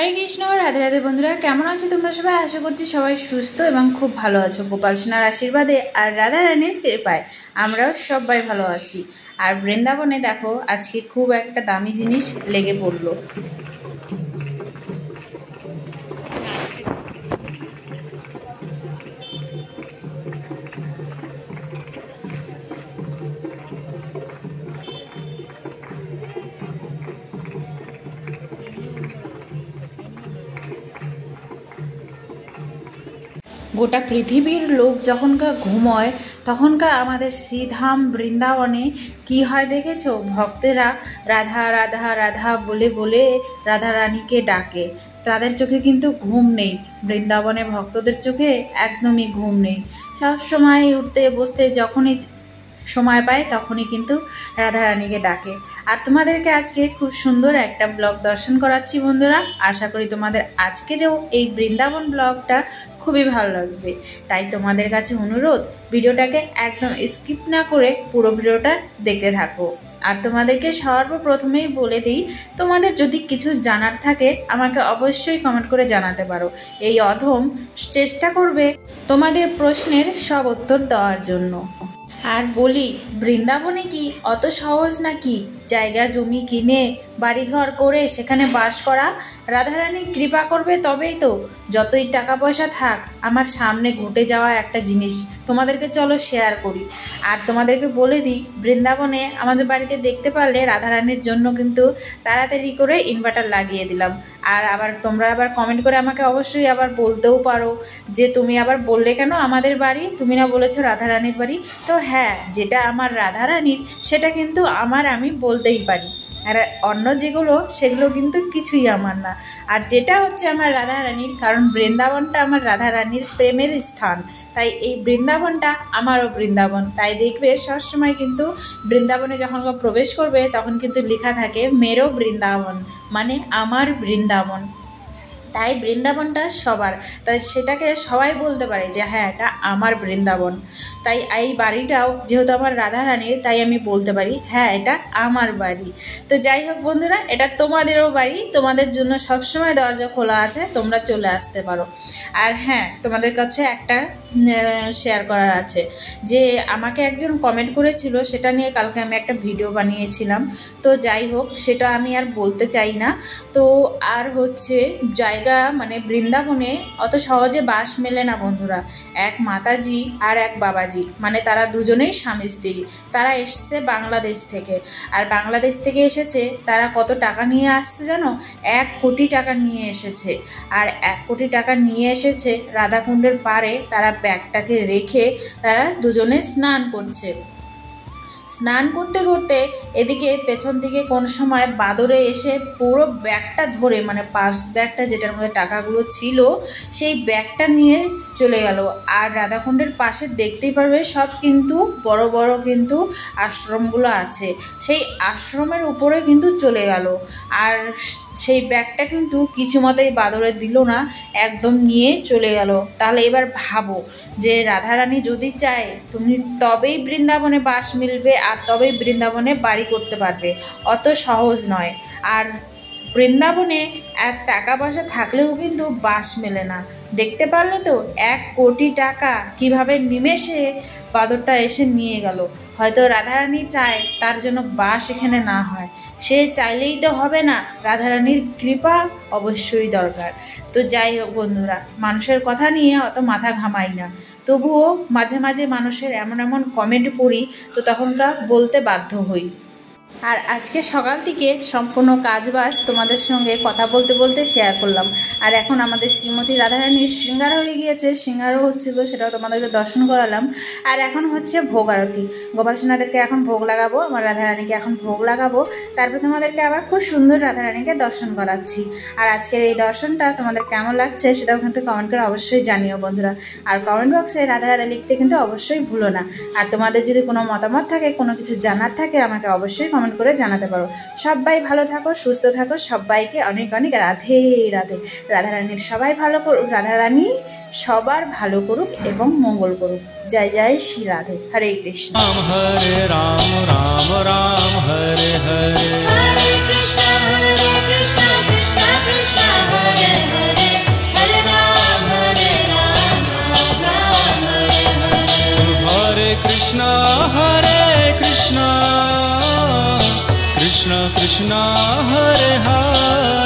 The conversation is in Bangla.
हरे कृष्ण राधे राधे बंधुरा केमन आछो तोमरा सबाई आशा करछि सबाई सुस्थ एबं खूब भालो आछो। गोपाल सोनार आशीर्वादे और राधा रानीर कृपाय आमराओ सबाई भालो आछि। और बृंदाबने देखो आजके खूब एकटा दामी जिनिस लेगे पड़लो। गोटा पृथिवीर लोक जखनकार घुमोय तखनकार आमादेर श्रीधाम बृंदावने कि हय देखेछो, भक्तेरा राधा राधा राधा बोले बोले राधा रानी के डाके। तादेर चोखे किन्तु घुम नेই, बृंदावने भक्तদের चोखे एकदमই घुम नेই। सब समय उठते बसते जखनই समय पाए तखनই किन्तु राधा रानी के डाके। और तुम्हादेरके आजके खूब सुंदर एक ब्लग दर्शन कराচ্ছি बंधुरा। आशा करी तुम्हादेर आजकेरो এই বৃন্দাবন ব্লগটা খুবই ভালো লাগবে। তাই তোমাদের কাছে অনুরোধ ভিডিওটাকে একদম স্কিপ না করে পুরো ভিডিওটা দেখতে থাকো। আর তোমাদেরকে সর্বপ্রথমেই বলে দিই, তোমাদের যদি কিছু জানার থাকে আমাকে অবশ্যই কমেন্ট করে জানাতে পারো। এই অধম চেষ্টা করবে তোমাদের প্রশ্নের সব উত্তর দেওয়ার জন্য। আর বলি, বৃন্দাবনে কি অত সহজ নাকি জায়গা জমি কিনে বাড়িঘর করে সেখানে বাস করা? রাধারানী কৃপা করবে তবেই তো। যতই টাকা পয়সা থাক, আমার সামনে ঘটে যাওয়া একটা জিনিস তোমাদেরকে চলো শেয়ার করি। আর তোমাদেরকে বলে দিই, বৃন্দাবনে আমাদের বাড়িতে দেখতে পারলে রাধারানীর জন্য কিন্তু তাড়াতাড়ি করে ইনভার্টার লাগিয়ে দিলাম। আর আবার তোমরা আবার কমেন্ট করে আমাকে অবশ্যই আবার বলতেও পারো যে তুমি আবার বললে কেন আমাদের বাড়ি, তুমি না বলেছো রাধারানীর বাড়ি। তো হ্যাঁ, যেটা আমার রাধারানীর সেটা কিন্তু আমার, আমি বলতেই পারি। আর অন্য যেগুলো সেগুলো কিন্তু কিছুই আমার না। আর যেটা হচ্ছে আমার রাধারানীর, কারণ বৃন্দাবনটা আমার রাধারানীর প্রেমের স্থান, তাই এই বৃন্দাবনটা আমারও বৃন্দাবন। তাই দেখবে সবসময় কিন্তু বৃন্দাবনে যখন প্রবেশ করবে তখন কিন্তু লেখা থাকে মেরো বৃন্দাবন, মানে আমার বৃন্দাবন। তাই বৃন্দাবনটা সবার, তাই সেটাকে সবাই বলতে পারে যে হ্যাঁ এটা আমার বৃন্দাবন। তাই এই বাড়িটাও যেহেতু আমার রাধারানীর, তাই আমি বলতে পারি হ্যাঁ এটা আমার বাড়ি। তো যাই হোক বন্ধুরা, এটা তোমাদেরও বাড়ি, তোমাদের জন্য সবসময় দরজা খোলা আছে, তোমরা চলে আসতে পারো। আর হ্যাঁ, তোমাদের কাছে একটা শেয়ার করার আছে যে আমাকে একজন কমেন্ট করেছিল, সেটা নিয়ে কালকে আমি একটা ভিডিও বানিয়েছিলাম। তো যাই হোক, সেটা আমি আর বলতে চাই না। তো আর হচ্ছে জায়গা মানে বৃন্দাবনে অত সহজে বাস মেলে না বন্ধুরা। এক মাতাজি আর এক বাবাজি, মানে তারা দুজনেই স্বামী স্ত্রী। তারা এসছে বাংলাদেশ থেকে। আর বাংলাদেশ থেকে এসেছে তারা কত টাকা নিয়ে আসছে জানো? 1 কোটি টাকা নিয়ে এসেছে। আর 1 কোটি টাকা নিয়ে এসেছে রাধাকুণ্ডের পাড়ে। তারা ব্যাগটাকে রেখে তারা দুজনে স্নান করছে। স্নান করতে করতে এদিকে পেছন থেকে কোন সময় বাদরে এসে পুরো ব্যাগটা ধরে, মানে পার্স ব্যাগটা যেটার মধ্যে টাকাগুলো ছিল, সেই ব্যাগটা নিয়ে চলে গেল। আর রাধাকুণ্ডের পাশে দেখতেই পারবে সব কিন্তু বড় বড় কিন্তু আশ্রমগুলো আছে, সেই আশ্রমের উপরে কিন্তু চলে গেল। আর সেই ব্যাগটা কিন্তু কিছু মতেই বাদরে দিল না, একদম নিয়ে চলে গেল। তাহলে এবার ভাবো যে রাধারানী যদি চায় তুমি তবেই বৃন্দাবনে বাস মিলবে আর তবেই বৃন্দাবনে বাড়ি করতে পারবে, অত সহজ নয়। আর বৃন্দাবনে এক টাকা পয়সা থাকলেও কিন্তু বাস মেলে না। দেখতে পারলে তো 1 কোটি টাকা কিভাবে নিমেষে বাদরটা এসে নিয়ে গেল। হয়তো রাধারানী চায় তার জন্য বাস এখানে না হয়, সে চাইলেই তো হবে না, রাধারানীর কৃপা অবশ্যই দরকার। তো যাই হোক বন্ধুরা, মানুষের কথা নিয়ে অত মাথা ঘামাই না, তবুও মাঝে মাঝে মানুষের এমন এমন কমেন্ট পড়ি, তো তখনকার বলতে বাধ্য হই। আর আজকে সকাল থেকে সম্পূর্ণ কাজবাজ তোমাদের সঙ্গে কথা বলতে বলতে শেয়ার করলাম। আর এখন আমাদের শ্রীমতী রাধারানীর শৃঙ্গার হয়ে গিয়েছে, শৃঙ্গারও হচ্ছিল, সেটাও তোমাদেরকে দর্শন করালাম। আর এখন হচ্ছে ভোগ আরতি। গোপাল সোনাদেরকে এখন ভোগ লাগাবো, আমার রাধারানীকে এখন ভোগ লাগাবো, তারপর তোমাদেরকে আবার খুব সুন্দর রাধারানীকে দর্শন করাচ্ছি। আর আজকের এই দর্শনটা তোমাদের কেমন লাগছে সেটাও কিন্তু কমেন্ট করে অবশ্যই জানিও বন্ধুরা। আর কমেন্ট বক্সে রাধা রাধা লিখতে কিন্তু অবশ্যই ভুলো না। আর তোমাদের যদি কোনো মতামত থাকে, কোনো কিছু জানার থাকে, আমাকে অবশ্যই কমেন্ট করে জানাতে পারো। সবাই ভালো থাকো, সুস্থ থাকো, সবাইকে অনেক অনেক রাধে রাধে। রাধারানীর সবাই ভালো করুক, রাধারানী সবার ভালো করুক এবং মঙ্গল করুক। জয় জয় শ্রী রাধে। হরে কৃষ্ণ। রাম হরে রাম, রাম রাম হরে হরে, হরে কৃষ্ণ কৃষ্ণ কৃষ্ণ হরে कृष्ण कृष्ण हरे हरे